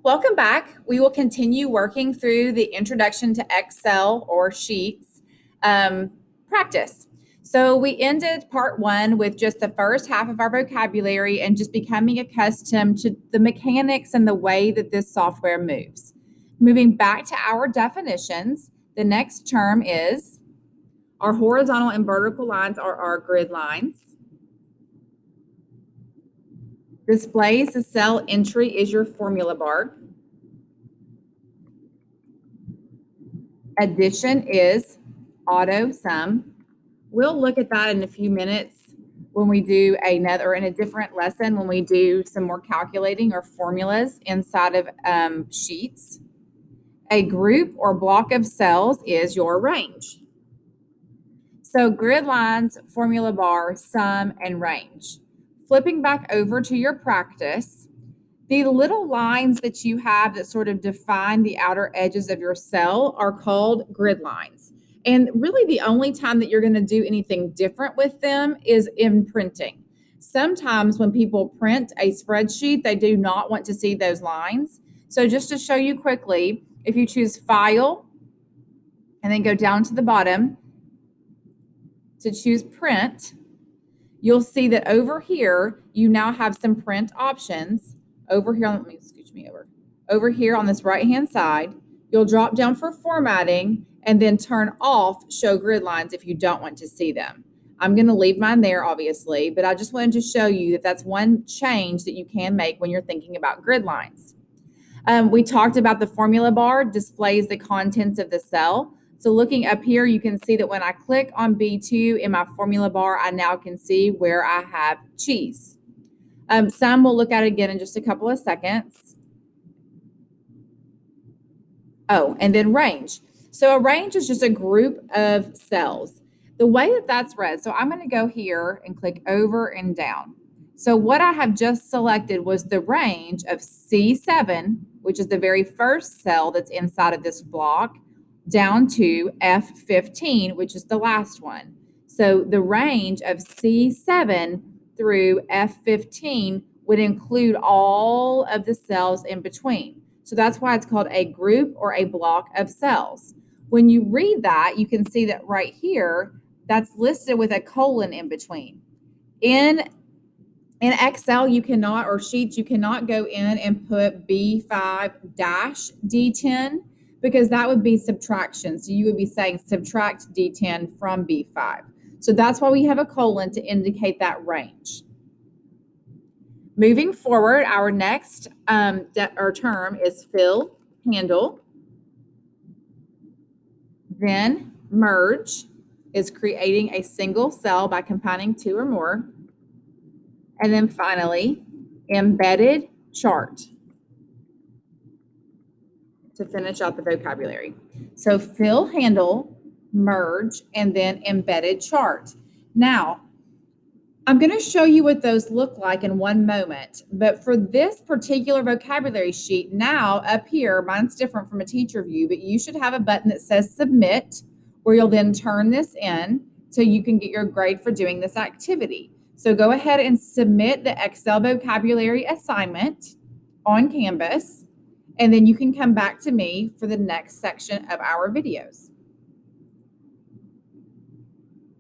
Welcome back. We will continue working through the Introduction to Excel or Sheets practice. So we ended part one with just the first half of our vocabulary and just becoming accustomed to the mechanics and the way that this software moves. Moving back to our definitions, the next term is our horizontal and vertical lines are our grid lines. Displays the cell entry is your formula bar. Addition is auto sum. We'll look at that in a few minutes when we do another, or in a different lesson when we do some more calculating or formulas inside of sheets. A group or block of cells is your range. So grid lines, formula bar, sum, and range. Flipping back over to your practice, the little lines that you have that sort of define the outer edges of your cell are called grid lines. And really the only time that you're going to do anything different with them is in printing. Sometimes when people print a spreadsheet, they do not want to see those lines. So just to show you quickly, if you choose File and then go down to the bottom to choose Print, you'll see that over here, you now have some print options. Over here, let me scooch me over. Over here on this right-hand side, you'll drop down for formatting and then turn off show grid lines if you don't want to see them. I'm going to leave mine there, obviously, but I just wanted to show you that that's one change that you can make when you're thinking about grid lines. We talked about the formula bar displays the contents of the cell. So looking up here, you can see that when I click on B2 in my formula bar, I now can see where I have cheese. Sum we'll look at again in just a couple of seconds. Oh, and then range. So a range is just a group of cells. The way that that's read, so I'm going to go here and click over and down. So what I have just selected was the range of C7, which is the very first cell that's inside of this block, down to F15, which is the last one. So the range of C7 through F15 would include all of the cells in between. So that's why it's called a group or a block of cells. When you read that, you can see that right here, that's listed with a colon in between. In Excel, you cannot, or Sheets, you cannot go in and put B5-D10 because that would be subtraction. So you would be saying subtract D10 from B5. So that's why we have a colon to indicate that range. Moving forward, our next term is fill handle. Then merge is creating a single cell by combining two or more. And then finally, embedded chart to finish out the vocabulary. So fill handle, merge, and then embedded chart. Now, I'm going to show you what those look like in one moment, but for this particular vocabulary sheet, now up here, mine's different from a teacher view, but you should have a button that says submit, where you'll then turn this in so you can get your grade for doing this activity. So go ahead and submit the Excel vocabulary assignment on Canvas, and then you can come back to me for the next section of our videos.